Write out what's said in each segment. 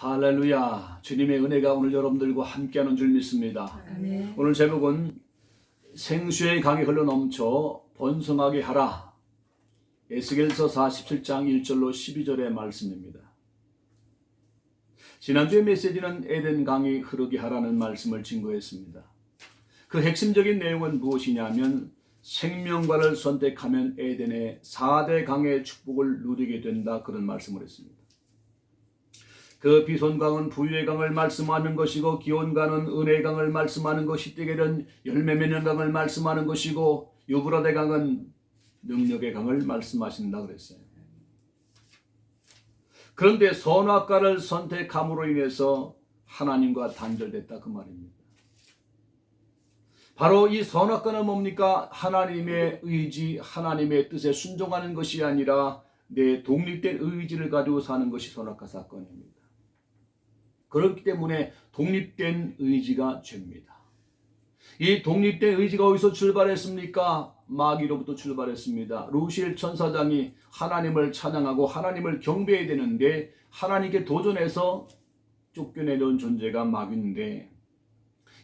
할렐루야. 주님의 은혜가 오늘 여러분들과 함께하는 줄 믿습니다. 아멘. 오늘 제목은 생수의 강이 흘러넘쳐 번성하게 하라. 에스겔서 47장 1절로 12절의 말씀입니다. 지난주의 메시지는 에덴 강이 흐르게 하라는 말씀을 증거했습니다. 그 핵심적인 내용은 무엇이냐면 생명과를 선택하면 에덴의 4대 강의 축복을 누리게 된다, 그런 말씀을 했습니다. 그 비손강은 부유의 강을 말씀하는 것이고, 기온강은 은혜의 강을 말씀하는 것이, 뜨개는 열매 맺는 강을 말씀하는 것이고, 유브라데 강은 능력의 강을 말씀하신다 그랬어요. 그런데 선악과를 선택함으로 인해서 하나님과 단절됐다, 그 말입니다. 바로 이 선악과는 뭡니까? 하나님의 의지, 하나님의 뜻에 순종하는 것이 아니라 내 독립된 의지를 가지고 사는 것이 선악과 사건입니다. 그렇기 때문에 독립된 의지가 죄입니다. 이 독립된 의지가 어디서 출발했습니까? 마귀로부터 출발했습니다. 루시엘 천사장이 하나님을 찬양하고 하나님을 경배해야 되는데 하나님께 도전해서 쫓겨내려온 존재가 마귀인데,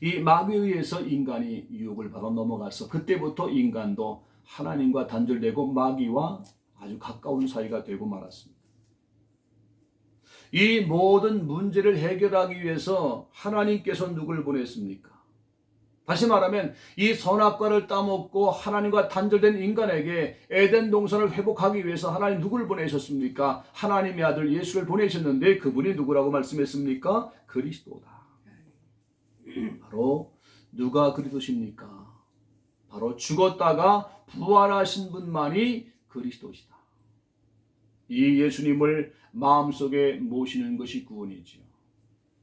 이 마귀에 의해서 인간이 유혹을 받아 넘어가서 그때부터 인간도 하나님과 단절되고 마귀와 아주 가까운 사이가 되고 말았습니다. 이 모든 문제를 해결하기 위해서 하나님께서 누굴 보냈습니까? 다시 말하면 이 선악과를 따먹고 하나님과 단절된 인간에게 에덴 동산을 회복하기 위해서 하나님 누굴 보내셨습니까? 하나님의 아들 예수를 보내셨는데 그분이 누구라고 말씀했습니까? 그리스도다. 바로 누가 그리스도십니까? 바로 죽었다가 부활하신 분만이 그리스도시다. 이 예수님을 마음속에 모시는 것이 구원이지요.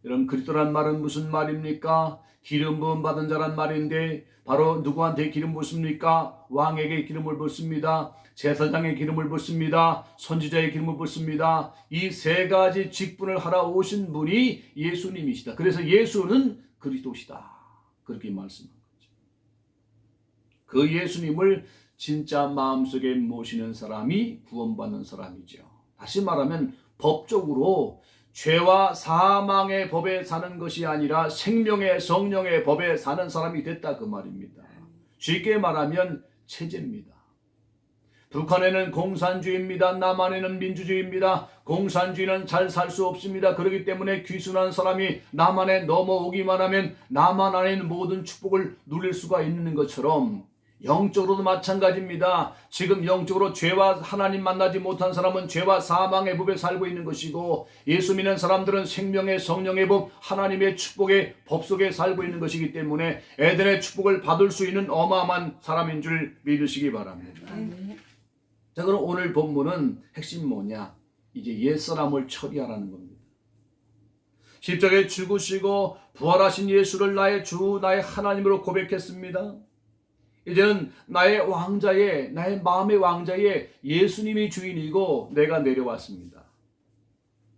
여러분, 그리스도란 말은 무슨 말입니까? 기름 부음 받은 자란 말인데, 바로 누구한테 기름 붓습니까? 왕에게 기름을 붓습니다. 제사장의 기름을 붓습니다. 선지자의 기름을 붓습니다. 이 세 가지 직분을 하러 오신 분이 예수님이시다. 그래서 예수는 그리스도시다, 그렇게 말씀한 거죠. 그 예수님을 진짜 마음속에 모시는 사람이 구원받는 사람이죠. 다시 말하면 법적으로 죄와 사망의 법에 사는 것이 아니라 생명의 성령의 법에 사는 사람이 됐다, 그 말입니다. 쉽게 말하면 체제입니다. 북한에는 공산주의입니다. 남한에는 민주주의입니다. 공산주의는 잘 살 수 없습니다. 그렇기 때문에 귀순한 사람이 남한에 넘어오기만 하면 남한 안에 있는 모든 축복을 누릴 수가 있는 것처럼 영적으로도 마찬가지입니다. 지금 영적으로 죄와 하나님 만나지 못한 사람은 죄와 사망의 법에 살고 있는 것이고, 예수 믿는 사람들은 생명의 성령의 법, 하나님의 축복의 법 속에 살고 있는 것이기 때문에 에덴의 축복을 받을 수 있는 어마어마한 사람인 줄 믿으시기 바랍니다. 자, 그럼 오늘 본문은 핵심 뭐냐? 이제 옛사람을 처리하라는 겁니다. 십자가에 죽으시고 부활하신 예수를 나의 주, 나의 하나님으로 고백했습니다. 이제는 나의 왕자의, 나의 마음의 왕자의 예수님이 주인이고 내가 내려왔습니다.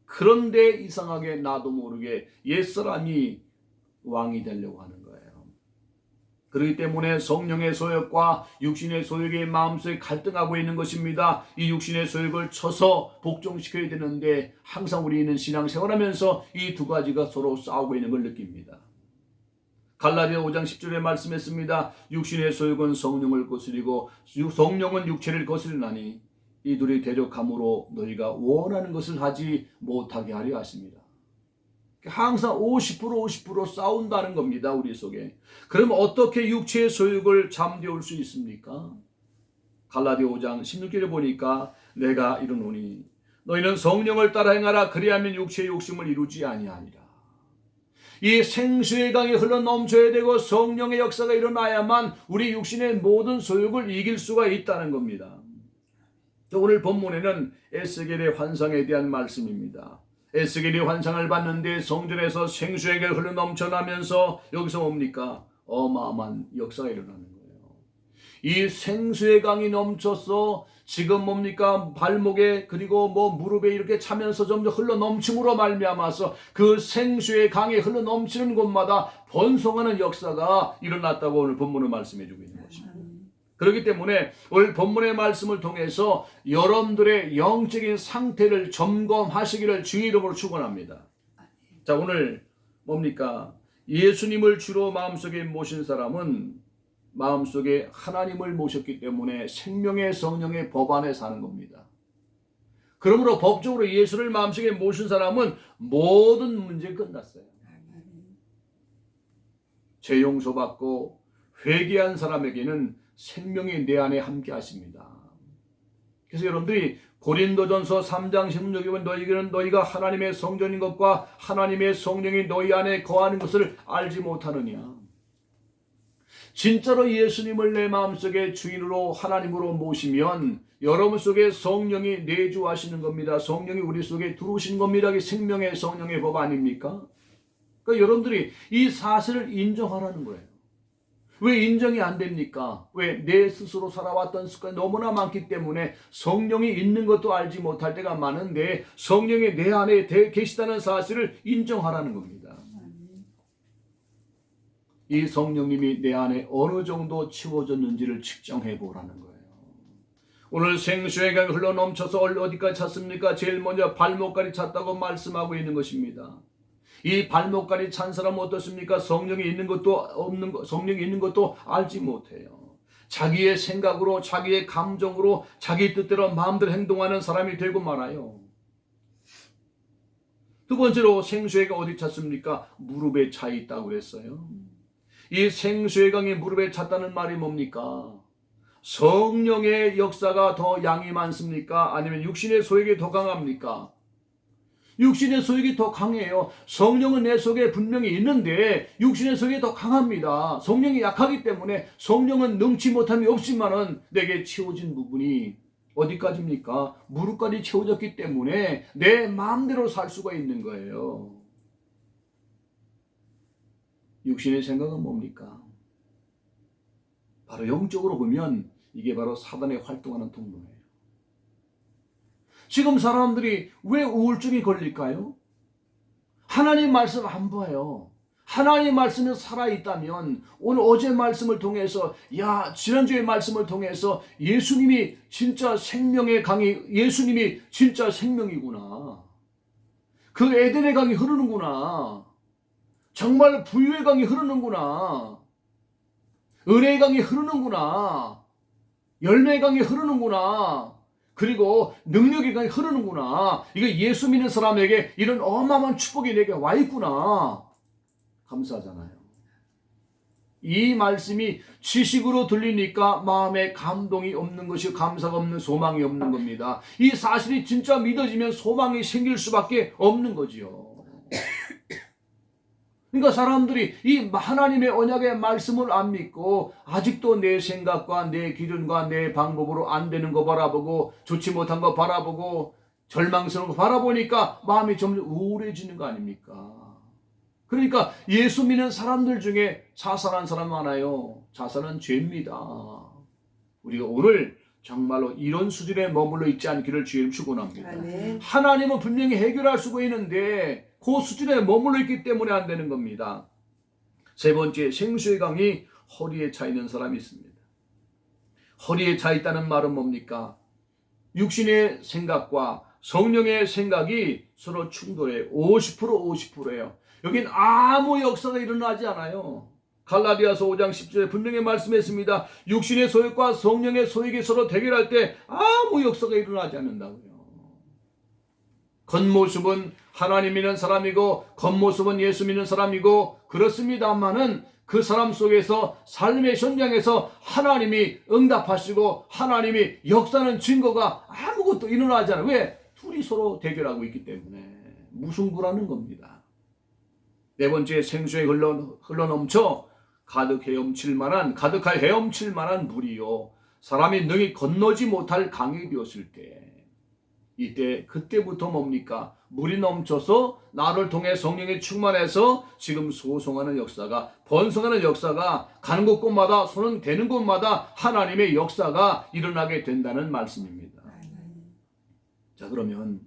그런데 이상하게 나도 모르게 옛사람이 왕이 되려고 하는 거예요. 그렇기 때문에 성령의 소욕과 육신의 소욕이 마음속에 갈등하고 있는 것입니다. 이 육신의 소욕을 쳐서 복종시켜야 되는데 항상 우리는 신앙생활하면서 이 두 가지가 서로 싸우고 있는 걸 느낍니다. 갈라디아 5장 10절에 말씀했습니다. 육신의 소욕은 성령을 거스리고 성령은 육체를 거스리나니 이 둘이 대적함으로 너희가 원하는 것을 하지 못하게 하려 하십니다. 항상 50% 싸운다는 겁니다, 우리 속에. 그럼 어떻게 육체의 소욕을 잠재울 수 있습니까? 갈라디아 5장 16절에 보니까 내가 이르노니 너희는 성령을 따라 행하라. 그리하면 육체의 욕심을 이루지 아니하니라. 이 생수의 강이 흘러 넘쳐야 되고 성령의 역사가 일어나야만 우리 육신의 모든 소욕을 이길 수가 있다는 겁니다. 오늘 본문에는 에스겔의 환상에 대한 말씀입니다. 에스겔이 환상을 봤는데 성전에서 생수의 강이 흘러 넘쳐나면서 여기서 뭡니까? 어마어마한 역사가 일어나는 거예요. 이 생수의 강이 넘쳐서 지금 뭡니까? 발목에 그리고 무릎에 이렇게 차면서 점점 흘러 넘침으로 말미암아서 그 생수의 강이 흘러 넘치는 곳마다 번성하는 역사가 일어났다고 오늘 본문을 말씀해 주고 있는 것입니다. 그렇기 때문에 오늘 본문의 말씀을 통해서 여러분들의 영적인 상태를 점검하시기를 주의 이름으로 축원합니다. 자, 오늘 뭡니까? 예수님을 주로 마음속에 모신 사람은 마음속에 하나님을 모셨기 때문에 생명의 성령의 법 안에 사는 겁니다. 그러므로 법적으로 예수를 마음속에 모신 사람은 모든 문제 끝났어요. 죄 용서받고 회개한 사람에게는 생명이 내 안에 함께 하십니다. 그래서 여러분들이 고린도전서 3장 16절에 보면 너희는 너희가 하나님의 성전인 것과 하나님의 성령이 너희 안에 거하는 것을 알지 못하느냐. 진짜로 예수님을 내 마음속에 주인으로 하나님으로 모시면 여러분 속에 성령이 내주하시는 겁니다. 성령이 우리 속에 들어오시는 겁니다. 이게 생명의 성령의 법 아닙니까? 그러니까 여러분들이 이 사실을 인정하라는 거예요. 왜 인정이 안 됩니까? 왜? 내 스스로 살아왔던 습관이 너무나 많기 때문에 성령이 있는 것도 알지 못할 때가 많은데 성령이 내 안에 계시다는 사실을 인정하라는 겁니다. 이 성령님이 내 안에 어느 정도 치워졌는지를 측정해 보라는 거예요. 오늘 생수의 강이 흘러넘쳐서 어디까지 찼습니까? 제일 먼저 발목까지 찼다고 말씀하고 있는 것입니다. 이 발목까지 찬 사람은 어떻습니까? 성령이 있는 것도 알지 못해요. 자기의 생각으로, 자기의 감정으로, 자기 뜻대로 마음대로 행동하는 사람이 되고 말아요. 두 번째로 생수의 강 어디 찼습니까? 무릎에 차 있다고 그랬어요. 이 생수의 강이 무릎에 찼다는 말이 뭡니까? 성령의 역사가 더 양이 많습니까? 아니면 육신의 소욕이 더 강합니까? 육신의 소욕이 더 강해요. 성령은 내 속에 분명히 있는데 육신의 소욕이 더 강합니다. 성령이 약하기 때문에 성령은 능치 못함이 없지만은 내게 채워진 부분이 어디까지입니까? 무릎까지 채워졌기 때문에 내 마음대로 살 수가 있는 거예요. 육신의 생각은 뭡니까? 바로 영적으로 보면 이게 바로 사단의 활동하는 통로예요. 지금 사람들이 왜 우울증이 걸릴까요? 하나님 말씀 안 봐요. 하나님 말씀이 살아있다면 오늘 어제 말씀을 통해서 지난주의 말씀을 통해서 예수님이 진짜 생명의 강이 예수님이 진짜 생명이구나. 그 에덴의 강이 흐르는구나. 정말 부유의 강이 흐르는구나. 은혜의 강이 흐르는구나. 열매의 강이 흐르는구나. 그리고 능력의 강이 흐르는구나. 이거 예수 믿는 사람에게 이런 어마어마한 축복이 내게 와 있구나. 감사하잖아요. 이 말씀이 지식으로 들리니까 마음에 감동이 없는 것이 감사가 없는 소망이 없는 겁니다. 이 사실이 진짜 믿어지면 소망이 생길 수밖에 없는 거지요. 그러니까 사람들이 이 하나님의 언약의 말씀을 안 믿고 아직도 내 생각과 내 기준과 내 방법으로 안 되는 거 바라보고 좋지 못한 거 바라보고 절망스러운 거 바라보니까 마음이 점점 우울해지는 거 아닙니까? 그러니까 예수 믿는 사람들 중에 자살한 사람 많아요. 자살은 죄입니다. 우리가 오늘 정말로 이런 수준에 머물러 있지 않기를 주님 축원합니다. 하나님은 분명히 해결할 수가 있는데 그 수준에 머물러 있기 때문에 안 되는 겁니다. 세 번째, 생수의 강이 허리에 차 있는 사람이 있습니다. 허리에 차 있다는 말은 뭡니까? 육신의 생각과 성령의 생각이 서로 충돌해요. 50% 50%예요. 여긴 아무 역사가 일어나지 않아요. 갈라디아서 5장 10절에 분명히 말씀했습니다. 육신의 소욕과 성령의 소욕이 서로 대결할 때 아무 역사가 일어나지 않는다고요. 겉모습은 하나님 믿는 사람이고 겉모습은 예수 믿는 사람이고 그렇습니다만은 그 사람 속에서 삶의 현장에서 하나님이 응답하시고 하나님이 역사하는 증거가 아무것도 일어나지 않아요. 왜? 둘이 서로 대결하고 있기 때문에 무승부라는 겁니다. 네 번째, 생수에 흘러넘쳐 가득할 헤엄칠 만한 물이요 사람이 능히 건너지 못할 강이 되었을 때 그때부터 뭡니까? 물이 넘쳐서 나를 통해 성령이 충만해서 지금 소송하는 역사가 번성하는 역사가 가는 곳곳마다 손은 대는 곳마다 하나님의 역사가 일어나게 된다는 말씀입니다. 자, 그러면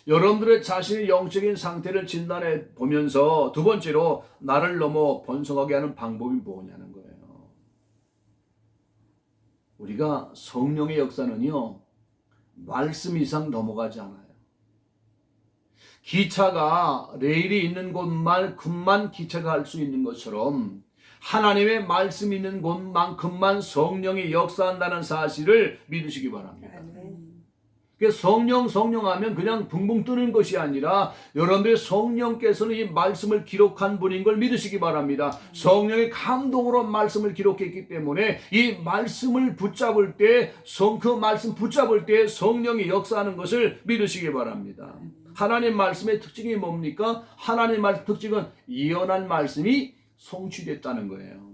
여러분들의 자신의 영적인 상태를 진단해 보면서 두 번째로 나를 넘어 번성하게 하는 방법이 뭐냐는 거예요. 우리가 성령의 역사는요 말씀 이상 넘어가지 않아요. 기차가 레일이 있는 곳만큼만 기차가 갈 수 있는 것처럼 하나님의 말씀이 있는 곳만큼만 성령이 역사한다는 사실을 믿으시기 바랍니다. 성령 하면 그냥 붕붕 뜨는 것이 아니라 여러분들의 성령께서는 이 말씀을 기록한 분인 걸 믿으시기 바랍니다. 성령의 감동으로 말씀을 기록했기 때문에 이 말씀을 붙잡을 때, 그 말씀 붙잡을 때 성령이 역사하는 것을 믿으시기 바랍니다. 하나님 말씀의 특징이 뭡니까? 하나님 말씀 특징은 예언한 말씀이 성취됐다는 거예요.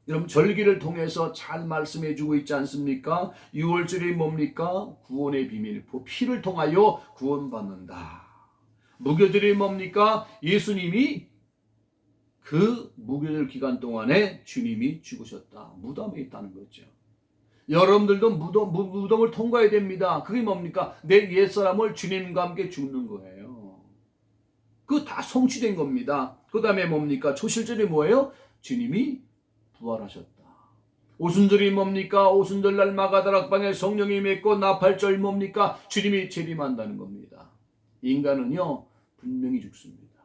여러분 절기를 통해서 잘 말씀해 주고 있지 않습니까? 6월절이 뭡니까? 구원의 비밀, 피를 통하여 구원받는다. 무교절이 뭡니까? 예수님이 그 무교절 기간 동안에 주님이 죽으셨다. 무덤에 있다는 거죠. 여러분들도 무덤을 통과해야 됩니다. 그게 뭡니까? 내 옛사람을 주님과 함께 죽는 거예요. 그거 다 성취된 겁니다. 그 다음에 뭡니까? 초실절이 뭐예요? 주님이 부활하셨다. 오순절이 뭡니까? 오순절날 마가다락방에 성령이 임했고 나팔절 뭡니까? 주님이 재림한다는 겁니다. 인간은요 분명히 죽습니다.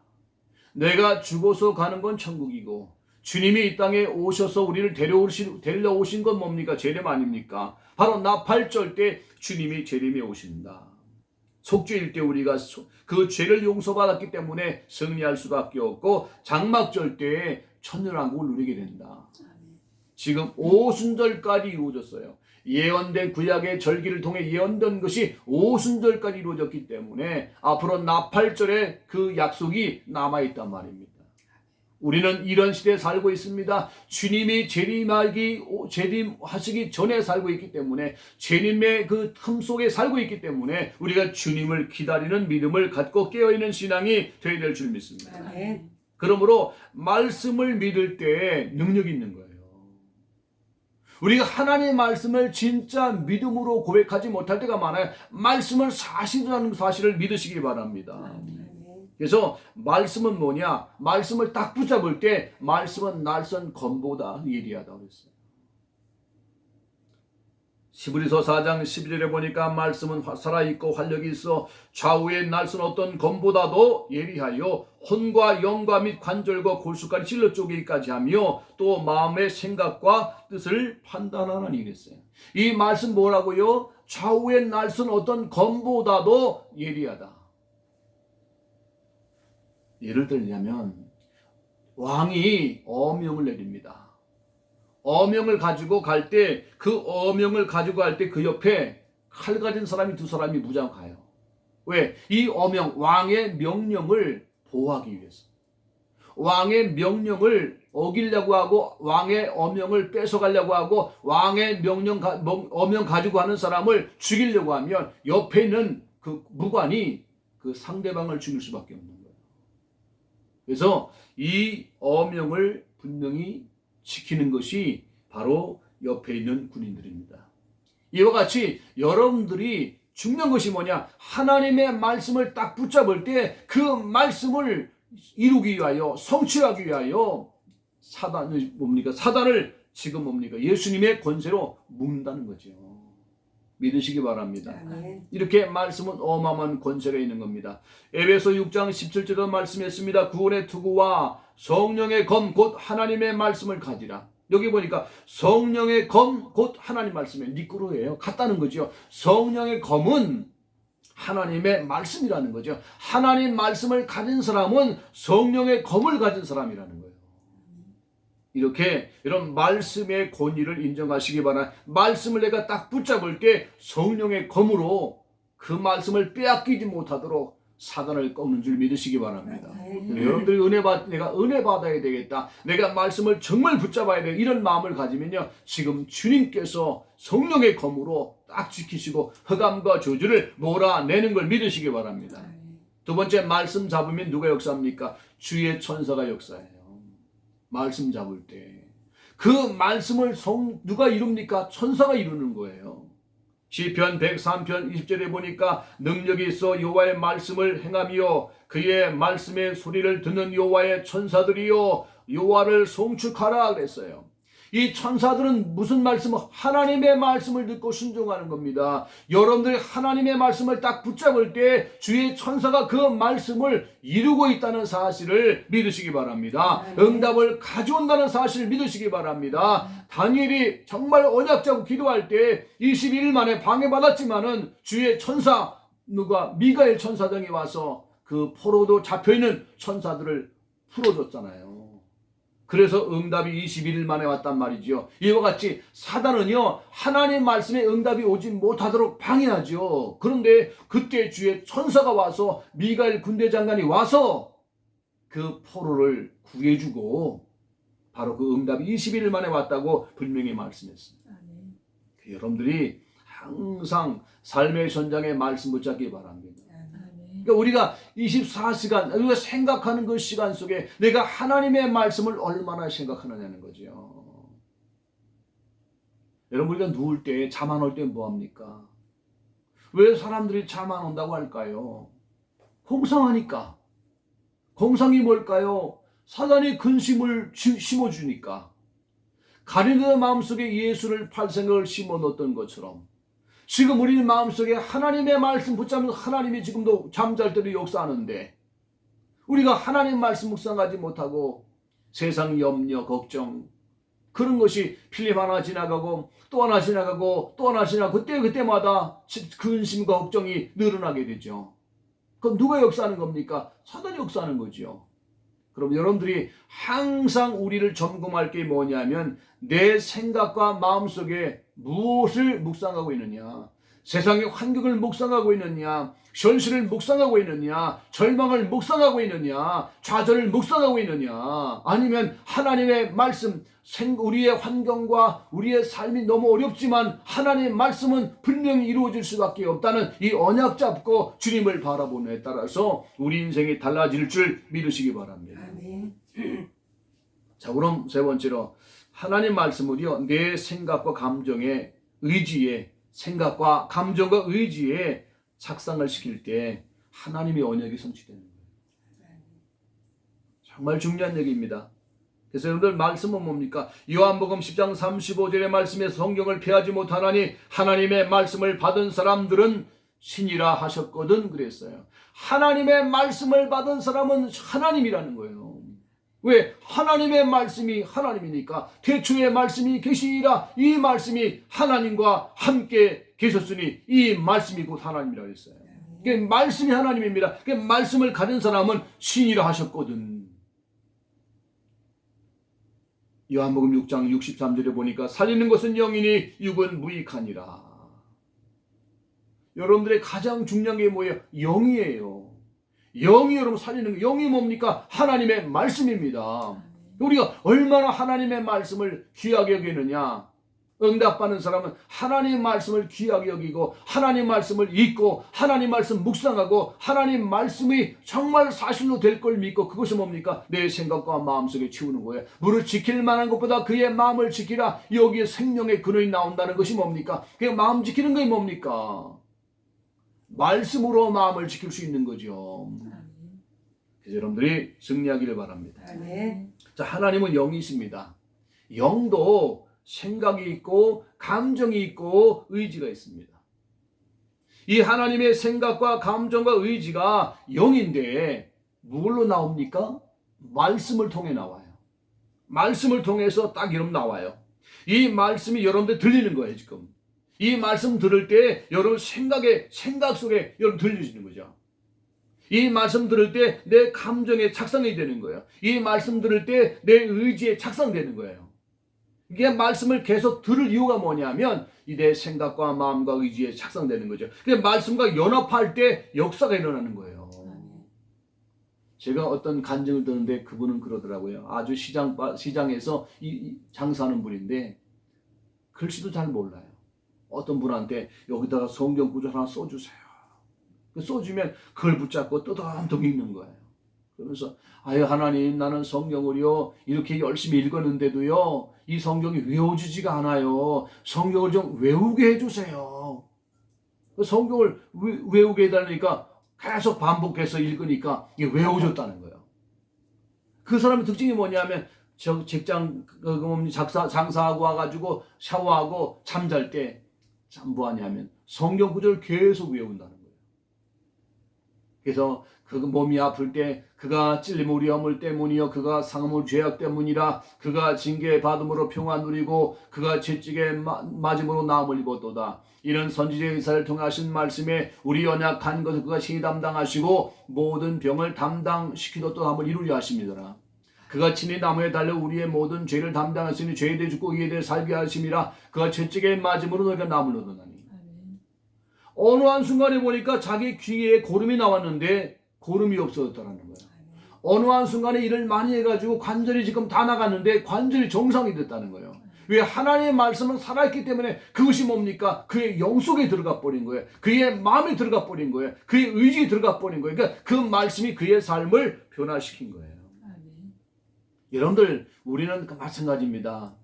내가 죽어서 가는 건 천국이고 주님이 이 땅에 오셔서 우리를 데려오신 건 뭡니까? 재림 아닙니까? 바로 나팔절 때 주님이 재림에 오신다. 속죄일 때 우리가 그 죄를 용서받았기 때문에 승리할 수밖에 없고 장막절 때 천년왕국을 누리게 된다. 지금 오순절까지 이루어졌어요. 예언된 구약의 절기를 통해 예언된 것이 오순절까지 이루어졌기 때문에 앞으로 나팔절에 그 약속이 남아있단 말입니다. 우리는 이런 시대에 살고 있습니다. 주님이 재림하시기 전에 살고 있기 때문에 주님의 그 틈 속에 살고 있기 때문에 우리가 주님을 기다리는 믿음을 갖고 깨어있는 신앙이 되어야 될 줄 믿습니다. 그러므로 말씀을 믿을 때 능력이 있는 거예요. 우리가 하나님의 말씀을 진짜 믿음으로 고백하지 못할 때가 많아요. 말씀을 사실이라는 사실을 믿으시기 바랍니다. 그래서 말씀은 뭐냐? 말씀을 딱 붙잡을 때 말씀은 날선 검보다 예리하다고 그랬어요. 히브리서 4장 12절에 보니까 말씀은 살아있고 활력이 있어 좌우에 날선 어떤 검보다도 예리하여 혼과 영과 및 관절과 골수까지 찔러 쪼개기까지 하며 또 마음의 생각과 뜻을 판단하느니 이랬어요. 이 말씀 뭐라고요? 좌우에 날선 어떤 검보다도 예리하다. 예를 들자면 왕이 어명을 내립니다. 어명을 가지고 갈 때 그 어명을 가지고 갈 때 그 옆에 칼 가진 사람이 두 사람이 무장 가요. 왜? 이 어명, 왕의 명령을 보호하기 위해서. 왕의 명령을 어기려고 하고 왕의 어명을 뺏어가려고 하고 왕의 어명 가지고 하는 사람을 죽이려고 하면 옆에 있는 그 무관이 그 상대방을 죽일 수밖에 없는 거예요. 그래서 이 어명을 분명히 지키는 것이 바로 옆에 있는 군인들입니다. 이와 같이 여러분들이 중요한 것이 뭐냐? 하나님의 말씀을 딱 붙잡을 때 그 말씀을 이루기 위하여 성취하기 위하여 사단을 지금 뭡니까? 예수님의 권세로 묶는다는 거죠. 믿으시기 바랍니다. 이렇게 말씀은 어마어마한 권세가 있는 겁니다. 에베소 6장 17절도 말씀했습니다. 구원의 투구와 성령의 검 곧 하나님의 말씀을 가지라. 여기 보니까 성령의 검 곧 하나님 말씀에 니꾸로예요. 같다는 거죠. 성령의 검은 하나님의 말씀이라는 거죠. 하나님 말씀을 가진 사람은 성령의 검을 가진 사람이라는 거예요. 이렇게 이런 말씀의 권위를 인정하시기 바랍니다. 말씀을 내가 딱 붙잡을 때 성령의 검으로 그 말씀을 빼앗기지 못하도록 사단을 꺾는 줄 믿으시기 바랍니다. 여러분들이 내가 은혜 받아야 되겠다. 내가 말씀을 정말 붙잡아야 돼. 이런 마음을 가지면요. 지금 주님께서 성령의 검으로 딱 지키시고 흑암과 저주를 몰아내는 걸 믿으시기 바랍니다. 두 번째, 말씀 잡으면 누가 역사합니까? 주의 천사가 역사해요. 말씀 잡을 때 그 말씀을 누가 이룹니까? 천사가 이루는 거예요. 시편 103편 20절에 보니까 능력이 있어 여호와의 말씀을 행하며 그의 말씀의 소리를 듣는 여호와의 천사들이요 여호와를 송축하라 그랬어요. 이 천사들은 무슨 말씀을? 하나님의 말씀을 듣고 순종하는 겁니다. 여러분들이 하나님의 말씀을 딱 붙잡을 때 주의 천사가 그 말씀을 이루고 있다는 사실을 믿으시기 바랍니다. 응답을 가져온다는 사실을 믿으시기 바랍니다. 다니엘이 정말 언약자고 기도할 때 21일 만에 방해받았지만은 주의 천사, 누가 미가엘 천사장이 와서 그 포로도 잡혀있는 천사들을 풀어줬잖아요. 그래서 응답이 21일 만에 왔단 말이죠. 이와 같이 사단은요, 하나님 말씀에 응답이 오지 못하도록 방해하죠. 그런데 그때 주의 천사가 와서, 미가엘 군대장관이 와서 그 포로를 구해주고 바로 그 응답이 21일 만에 왔다고 분명히 말씀했습니다. 여러분들이 항상 삶의 전장에 말씀 붙잡기 바랍니다. 그러니까 우리가 24시간, 우리가 생각하는 그 시간 속에 내가 하나님의 말씀을 얼마나 생각하느냐는 거죠. 여러분, 우리가 누울 때, 잠 안 올 때 뭐합니까? 왜 사람들이 잠 안 온다고 할까요? 공상하니까. 공상이 뭘까요? 사단이 근심을 심어주니까. 가룟유다 마음속에 예수를 팔 생각을 심어놓았던 것처럼 지금 우리는 마음속에 하나님의 말씀 붙잡으면서 하나님이 지금도 잠잘 때도 역사하는데 우리가 하나님 말씀 묵상하지 못하고 세상 염려, 걱정, 그런 것이 필립 하나 지나가고 또 하나 지나가고 또 하나 지나가고 그때마다 근심과 걱정이 늘어나게 되죠. 그럼 누가 역사하는 겁니까? 사단이 역사하는 거죠. 그럼 여러분들이 항상 우리를 점검할 게 뭐냐면 내 생각과 마음속에 무엇을 묵상하고 있느냐, 세상의 환경을 묵상하고 있느냐, 현실을 묵상하고 있느냐, 절망을 묵상하고 있느냐, 좌절을 묵상하고 있느냐, 아니면 하나님의 말씀, 우리의 환경과 우리의 삶이 너무 어렵지만 하나님의 말씀은 분명히 이루어질 수밖에 없다는 이 언약 잡고 주님을 바라보느냐에 따라서 우리 인생이 달라질 줄 믿으시기 바랍니다. 아멘. 자, 그럼 세 번째로 하나님 말씀을요, 내 생각과 감정에, 의지에, 생각과 감정과 의지에 착상을 시킬 때 하나님의 언약이 성취되는 거예요. 정말 중요한 얘기입니다. 그래서 여러분들 말씀은 뭡니까? 요한복음 10장 35절의 말씀에 성경을 폐하지 못하나니 하나님의 말씀을 받은 사람들은 신이라 하셨거든 그랬어요. 하나님의 말씀을 받은 사람은 하나님이라는 거예요. 왜? 하나님의 말씀이 하나님이니까. 태초에 말씀이 계시니라. 이 말씀이 하나님과 함께 계셨으니 이 말씀이 곧 하나님이라고 했어요. 말씀이 하나님입니다. 말씀을 가진 사람은 신이라 하셨거든. 요한복음 6장 63절에 보니까 살리는 것은 영이니 육은 무익하니라. 여러분들의 가장 중요한 게 뭐예요? 영이에요. 영이 여러분 살리는 거. 영이 뭡니까? 하나님의 말씀입니다. 우리가 얼마나 하나님의 말씀을 귀하게 여기느냐. 응답받는 사람은 하나님 말씀을 귀하게 여기고 하나님 말씀을 읽고 하나님 말씀 묵상하고 하나님 말씀이 정말 사실로 될 걸 믿고, 그것이 뭡니까? 내 생각과 마음속에 치우는 거예요. 물을 지킬 만한 것보다 그의 마음을 지키라. 여기에 생명의 근원이 나온다는 것이 뭡니까? 그 마음 지키는 것이 뭡니까? 말씀으로 마음을 지킬 수 있는 거죠. 그래서 여러분들이 승리하기를 바랍니다. 자, 하나님은 영이십니다. 영도 생각이 있고 감정이 있고 의지가 있습니다. 이 하나님의 생각과 감정과 의지가 영인데 뭘로 나옵니까? 말씀을 통해 나와요. 말씀을 통해서 딱 이러면 나와요. 이 말씀이 여러분들 들리는 거예요. 지금 이 말씀 들을 때 여러분 생각 속에 여러분 들려지는 거죠. 이 말씀 들을 때 내 감정에 착상이 되는 거예요. 이 말씀 들을 때 내 의지에 착상되는 거예요. 이게 말씀을 계속 들을 이유가 뭐냐면 내 생각과 마음과 의지에 착상되는 거죠. 그래서 말씀과 연합할 때 역사가 일어나는 거예요. 제가 어떤 간증을 듣는데 그분은 그러더라고요. 아주 시장에서 장사하는 분인데 글씨도 잘 몰라요. 어떤 분한테 여기다가 성경 구절 하나 써주세요. 써주면 그걸 붙잡고 뜨덕뜨덕 읽는 거예요. 그러면서 아유 하나님, 나는 성경을요 이렇게 열심히 읽었는데도요 이 성경이 외워지지가 않아요. 성경을 좀 외우게 해주세요. 성경을 외우게 해달라니까 계속 반복해서 읽으니까 이게 외워졌다는 거예요. 그 사람의 특징이 뭐냐면 저 직장 장사하고 와가지고 샤워하고 잠잘 때 참 뭐하냐면 성경 구절을 계속 외운다는 거예요. 그래서 그 몸이 아플 때 그가 찔림 우리 허물 때문이요 그가 상함을 죄악 때문이라 그가 징계 받음으로 평안 누리고 그가 채찍에 맞음으로 나음을 입었도다. 이런 선지자 의사를 통해 하신 말씀에 우리 연약한 것을 그가 친히 담당하시고 모든 병을 담당시키도록 함을 이루려 하십니다. 그가 친히 나무에 달려 우리의 모든 죄를 담당하시니 죄에 대해 죽고 이에 대해 살게 하심이라. 그가 채찍에 맞음으로 너희가 나음을 얻으나니. 어느 한순간에 보니까 자기 귀에 고름이 나왔는데 고름이 없어졌다는 거예요. 어느 한순간에 일을 많이 해가지고 관절이 지금 다 나갔는데 관절이 정상이 됐다는 거예요. 왜? 하나님의 말씀은 살아있기 때문에. 그것이 뭡니까? 그의 영 속에 들어가 버린 거예요. 그의 마음에 들어가 버린 거예요. 그의 의지에 들어가 버린 거예요. 그러니까 그 말씀이 그의 삶을 변화시킨 거예요. 여러분들, 우리는 마찬가지입니다.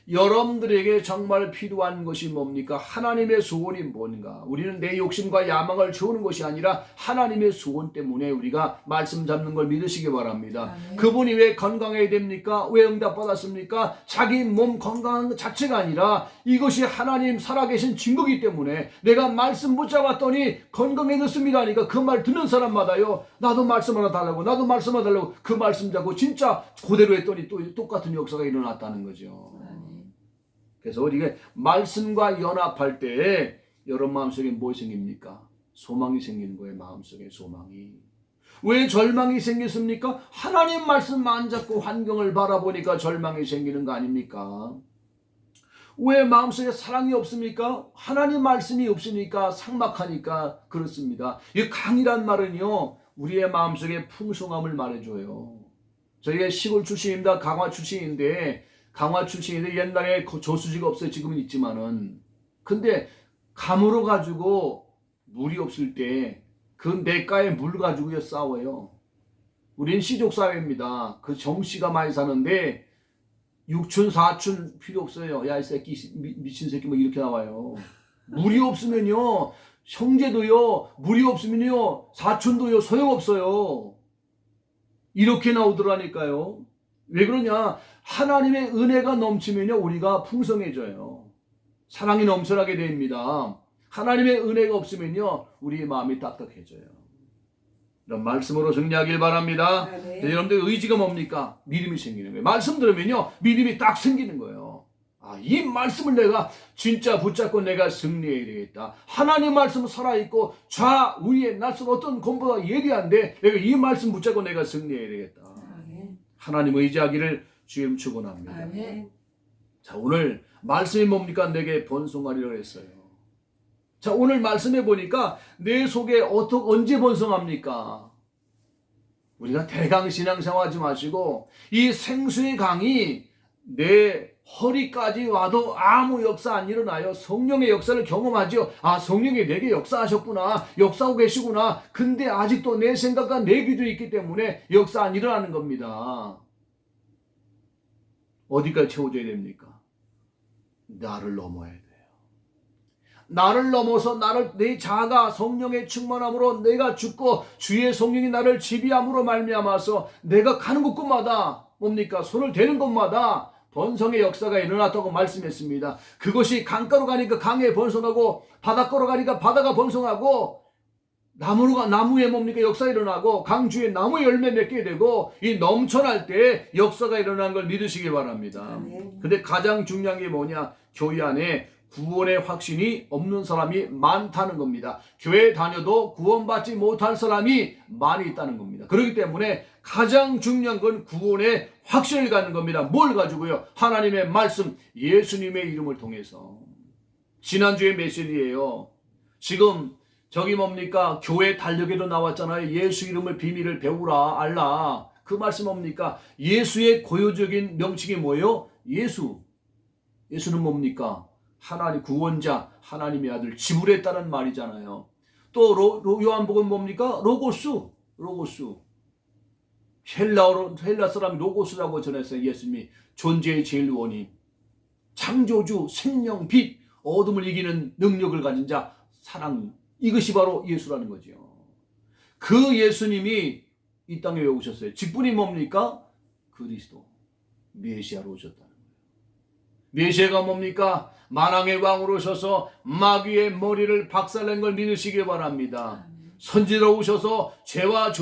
여러분들에게 정말 필요한 것이 뭡니까? 하나님의 소원이 뭔가? 우리는 내 욕심과 야망을 채우는 것이 아니라 하나님의 소원 때문에 우리가 말씀 잡는 걸 믿으시기 바랍니다. 그분이 왜 건강해야 됩니까? 왜 응답받았습니까? 자기 몸 건강한 것 자체가 아니라 이것이 하나님 살아계신 증거이기 때문에 내가 말씀 붙잡았더니 건강해졌습니다 하니까 그 말 듣는 사람마다요, 나도 말씀 하나 달라고, 나도 말씀 하나 달라고 그 말씀 잡고 진짜 그대로 했더니 또 똑같은 역사가 일어났다는 거죠. 그래서 우리가 말씀과 연합할 때 여러분 마음속에 뭐 생깁니까? 소망이 생기는 거예요. 마음속에 소망이. 왜 절망이 생겼습니까? 하나님 말씀 안 잡고 환경을 바라보니까 절망이 생기는 거 아닙니까? 왜 마음속에 사랑이 없습니까? 하나님 말씀이 없으니까 삭막하니까 그렇습니다. 이 강이란 말은요, 우리의 마음속에 풍성함을 말해줘요. 저희가 시골 출신입니다. 강화 출신인데 옛날에 저수지가 없어요. 지금은 있지만은. 근데 감으로 가지고 물이 없을 때 그 냇가에 물 가지고 싸워요. 우린 시족사회입니다. 그 정씨가 많이 사는데 육촌 사촌 필요 없어요. 야 이 새끼 미친 새끼 뭐 이렇게 나와요. 물이 없으면요, 형제도요, 물이 없으면요, 사촌도요, 소용없어요. 이렇게 나오더라니까요. 왜 그러냐? 하나님의 은혜가 넘치면요, 우리가 풍성해져요. 사랑이 넘쳐나게 됩니다. 하나님의 은혜가 없으면요, 우리의 마음이 딱딱해져요. 이런 말씀으로 정리하길 바랍니다. 네. 여러분들 의지가 뭡니까? 믿음이 생기는 거예요. 말씀 들으면요, 믿음이 딱 생기는 거예요. 아, 이 말씀을 내가 진짜 붙잡고 내가 승리해야 되겠다. 하나님 말씀은 살아있고 좌우에 낯선 어떤 검보다 예리한데 내가 이 말씀 붙잡고 내가 승리해야 되겠다. 하나님 의지하기를 주님 축원합니다. 자, 오늘 말씀이 뭡니까? 내게 번성하리라 했어요. 자, 오늘 말씀해 보니까 내 속에 언제 번성합니까? 우리가 대강 신앙생활하지 마시고 이 생수의 강이 내 허리까지 와도 아무 역사 안 일어나요. 성령의 역사를 경험하죠. 아, 성령이 내게 역사하셨구나, 역사하고 계시구나. 근데 아직도 내 생각과 내 기도에 있기 때문에 역사 안 일어나는 겁니다. 어디까지 채워줘야 됩니까? 나를 넘어야 돼요. 나를 넘어서 내 자아가 성령의 충만함으로 내가 죽고 주의 성령이 나를 지배함으로 말미암아서 내가 가는 곳마다 뭡니까? 손을 대는 곳마다 번성의 역사가 일어났다고 말씀했습니다. 그것이 강가로 가니까 강에 번성하고 바닷가로 가니까 바다가 번성하고 나무에 뭡니까? 역사가 일어나고 강주에 나무 열매 맺게 되고 이 넘쳐날 때 역사가 일어나는 걸 믿으시기 바랍니다. 근데 가장 중요한 게 뭐냐? 교회 안에 구원의 확신이 없는 사람이 많다는 겁니다. 교회 다녀도 구원받지 못할 사람이 많이 있다는 겁니다. 그렇기 때문에 가장 중요한 건 구원의 확신을 갖는 겁니다. 뭘 가지고요? 하나님의 말씀, 예수님의 이름을 통해서. 지난주에 메시지예요. 지금 저기 뭡니까? 교회 달력에도 나왔잖아요. 예수 이름을 비밀을 배우라, 알라. 그 말씀 뭡니까? 예수의 고유적인 명칭이 뭐예요? 예수는 뭡니까? 하나님 구원자, 하나님의 아들, 지불했다는 말이잖아요. 또 요한복음 뭡니까? 로고스. 헬라 사람이 로고스라고 전했어요. 예수님이 존재의 제일 원인, 창조주, 생명, 빛, 어둠을 이기는 능력을 가진 자, 사랑. 이것이 바로 예수라는 거죠. 그 예수님이 이 땅에 왜 오셨어요? 직분이 뭡니까? 그리스도. 메시아로 오셨다는 거예요. 메시아가 뭡니까? 만왕의 왕으로 오셔서 마귀의 머리를 박살낸 걸 믿으시기 바랍니다. 선지자로 오셔서 죄와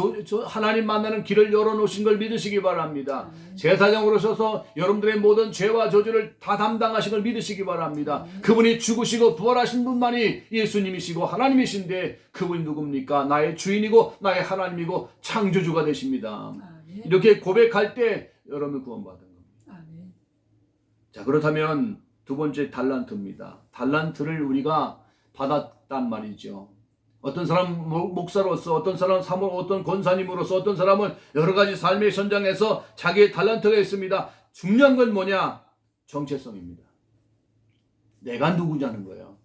하나님 만나는 길을 열어놓으신 걸 믿으시기 바랍니다. 제사장으로 오셔서 여러분들의 모든 죄와 저주를 다 담당하신 걸 믿으시기 바랍니다. 그분이 죽으시고 부활하신 분만이 예수님이시고 하나님이신데 그분이 누굽니까? 나의 주인이고 나의 하나님이고 창조주가 되십니다. 이렇게 고백할 때 여러분 구원받은 겁니다. 자, 그렇다면 두 번째 달란트입니다. 달란트를 우리가 받았단 말이죠. 어떤 사람 목사로서, 어떤 사람 사모, 어떤 권사님으로서, 어떤 사람은 여러 가지 삶의 현장에서 자기의 달란트가 있습니다. 중요한 건 뭐냐? 정체성입니다. 내가 누구냐는 거예요.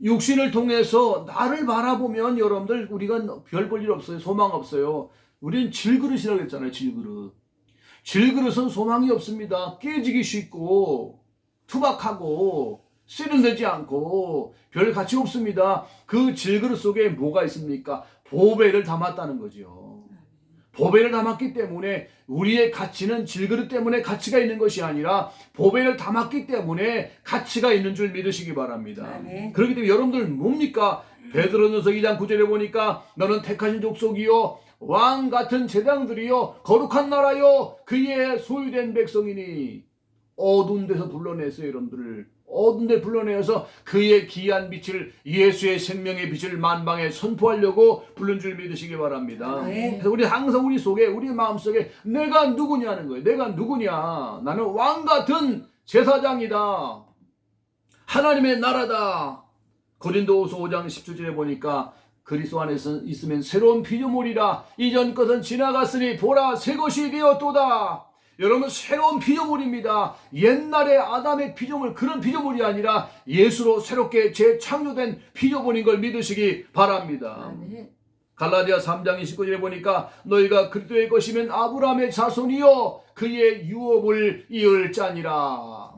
육신을 통해서 나를 바라보면 여러분들 우리가 별 볼 일 없어요. 소망 없어요. 우리는 질그릇이라고 했잖아요. 질그릇. 질그릇은 소망이 없습니다. 깨지기 쉽고 투박하고 세련되지 않고 별 가치 없습니다. 그 질그릇 속에 뭐가 있습니까? 보배를 담았다는 거죠. 보배를 담았기 때문에 우리의 가치는 질그릇 때문에 가치가 있는 것이 아니라 보배를 담았기 때문에 가치가 있는 줄 믿으시기 바랍니다. 그렇기 때문에 여러분들 뭡니까? 베드로전서 2장 9절에 보니까 너는 택하신 족속이요 왕 같은 제당들이요 거룩한 나라요 그의 소유된 백성이니 어두운 데서 불러냈어요. 여러분들을 어두운 데 불러내어서 그의 귀한 빛을 예수의 생명의 빛을 만방에 선포하려고 부른 줄 믿으시기 바랍니다. 그래서 우리 항상 우리 속에 우리 마음속에 내가 누구냐는 거예요. 내가 누구냐. 나는 왕 같은 제사장이다. 하나님의 나라다. 고린도후서 5장 17절에 보니까 그리스도 안에서 있으면 새로운 피조물이라 이전 것은 지나갔으니 보라 새 것이 되었도다. 여러분 새로운 피조물입니다. 옛날의 아담의 피조물 그런 피조물이 아니라 예수로 새롭게 재창조된 피조물인 걸 믿으시기 바랍니다. 갈라디아 3장 29절에 보니까 너희가 그리스도의 것이면 아브라함의 자손이요 그의 유업을 이을 자니라.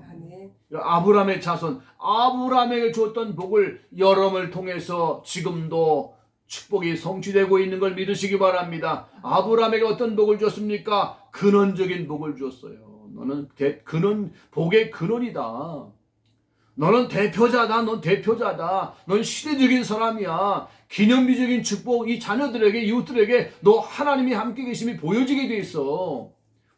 아브라함의 자손, 아브라함에게 줬던 복을 여러분을 통해서 지금도 축복이 성취되고 있는 걸 믿으시기 바랍니다. 아브라함에게 어떤 복을 줬습니까? 근원적인 복을 줬어요. 너는 복의 근원이다. 너는 대표자다. 넌 대표자다. 넌 시대적인 사람이야. 기념비적인 축복, 이 자녀들에게, 이웃들에게 너 하나님이 함께 계심이 보여지게 돼 있어.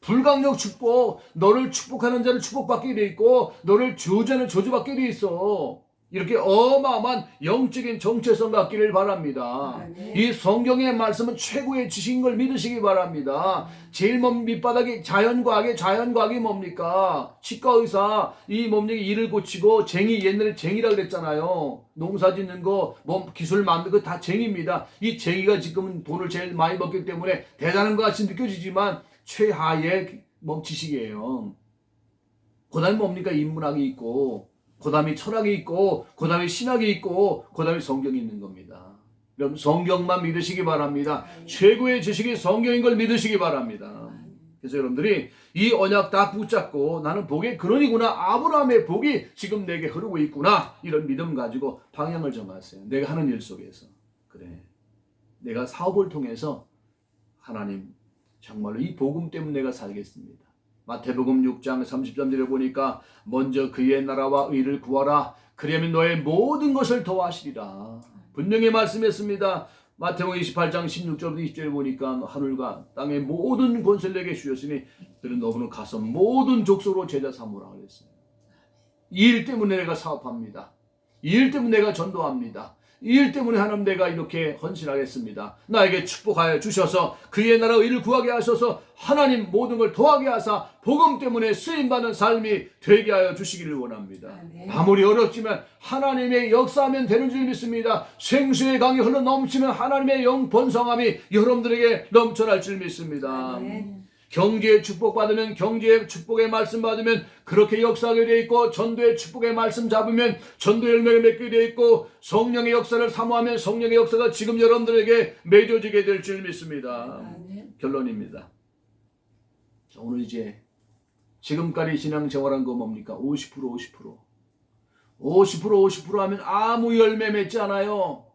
불강력 축복, 너를 축복하는 자를 축복받게 돼 있고 너를 저주하는 저주받게 돼 있어. 이렇게 어마어마한 영적인 정체성 갖기를 바랍니다. 이 성경의 말씀은 최고의 지식인 걸 믿으시기 바랍니다. 제일 먼 밑바닥이 자연과학이 뭡니까? 치과의사, 이 뭡니까? 이를 고치고 옛날에 쟁이라 그랬잖아요. 농사 짓는 거, 기술 만드는 거 다 쟁입니다. 이 쟁이가 지금은 돈을 제일 많이 벌기 때문에 대단한 것 같이 느껴지지만 최하의 지식이에요. 그 다음에 뭡니까? 인문학이 있고 그 다음에 철학이 있고 그 다음에 신학이 있고 그 다음에 성경이 있는 겁니다. 여러분 성경만 믿으시기 바랍니다. 최고의 지식이 성경인 걸 믿으시기 바랍니다. 그래서 여러분들이 이 언약 다 붙잡고 나는 복의 근원이구나. 아브라함의 복이 지금 내게 흐르고 있구나. 이런 믿음 가지고 방향을 정하세요. 내가 하는 일 속에서. 그래. 내가 사업을 통해서 하나님 정말로 이 복음 때문에 내가 살겠습니다. 마태복음 6장 33절에 보니까 먼저 그의 나라와 의를 구하라. 그러면 너의 모든 것을 더하시리라. 분명히 말씀했습니다. 마태복음 28장 16절부터 20절에 보니까 하늘과 땅의 모든 권세를 내게 주셨으니 너는 너는 가서 모든 족속으로 제자 삼으라 그랬어요. 이 일 때문에 내가 사업합니다. 이 일 때문에 내가 전도합니다. 이 일 때문에 하나님 내가 이렇게 헌신하겠습니다. 나에게 축복하여 주셔서 그의 나라 의를 구하게 하셔서 하나님 모든 걸 더하게 하사 복음 때문에 쓰임받는 삶이 되게 하여 주시기를 원합니다. 아무리 어렵지만 하나님의 역사하면 되는 줄 믿습니다. 생수의 강이 흘러 넘치면 하나님의 영 번성함이 여러분들에게 넘쳐날 줄 믿습니다. 경제의 축복 받으면 경제의 축복의 말씀 받으면 그렇게 역사하게 되어 있고 결론의 축복의 말씀 잡으면 전도의 열매를 맺게 되어 있고 성령의 역사를 사모하면 성령의 역사가 지금 여러분들에게 맺어지게 될 줄 믿습니다. 결론입니다. 자, 오늘 이제 지금까지 신앙생활한 거 뭡니까? 50% 하면 아무 열매 맺지 않아요.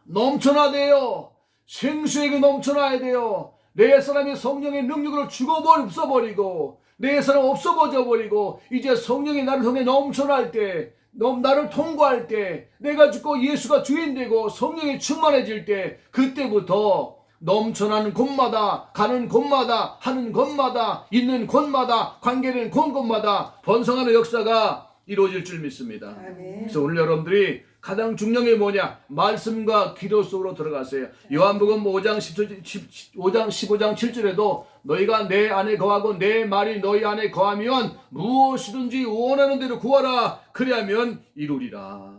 넘쳐나야 돼요. 생수에게 넘쳐나야 돼요. 내 사람이 성령의 능력으로 죽어버리고 내 사람 없어져 버리고 이제 성령이 나를 통해 넘쳐날 때, 나를 통과할 때, 내가 죽고 예수가 주인 되고 성령이 충만해질 때, 그때부터 넘쳐나는 곳마다, 가는 곳마다, 하는 곳마다, 있는 곳마다, 관계된 곳마다 번성하는 역사가 이루어질 줄 믿습니다. 그래서 오늘 여러분들이 가장 중요한 게 뭐냐? 말씀과 기도 속으로 들어가세요. 요한복음 5장 15장 7절에도 너희가 내 안에 거하고 내 말이 너희 안에 거하면 무엇이든지 원하는 대로 구하라. 그리하면 이루리라.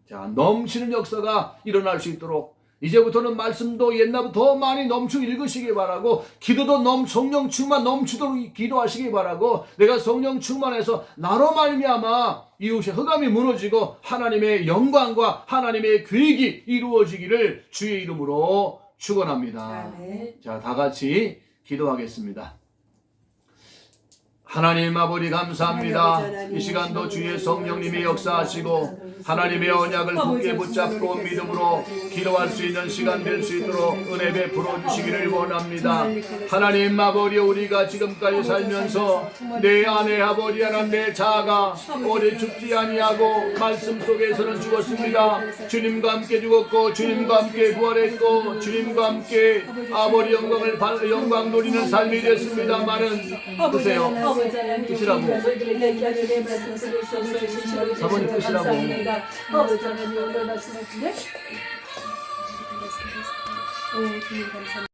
자, 넘치는 역사가 일어날 수 있도록 이제부터는 말씀도 옛날부터 더 많이 넘치고 읽으시기 바라고, 기도도 성령 충만 넘치도록 기도하시기 바라고, 내가 성령 충만해서 나로 말미암아 이웃의 흑암이 무너지고 하나님의 영광과 하나님의 계획이 이루어지기를 주의 이름으로 축원합니다. 자, 다 같이 기도하겠습니다. 하나님 아버지 감사합니다. 이 시간도 주의 성령님이 역사하시고 하나님의 언약을 굳게 붙잡고 믿음으로 기도할 수 있는 시간 될 수 있도록 은혜 베풀어 주시기를 원합니다. 하나님 아버지, 우리가 지금까지 살면서 내 안에 아버지 하나님 내 자아가 오래 죽지 아니하고 말씀 속에서는 죽었습니다. 주님과 함께 죽었고 주님과 함께 부활했고 주님과 함께 아버지 영광 누리는 삶이 됐습니다만은 보세요. 끝이라고. 사모님 끝이라고. 아버지 하나님 오늘 말씀하신데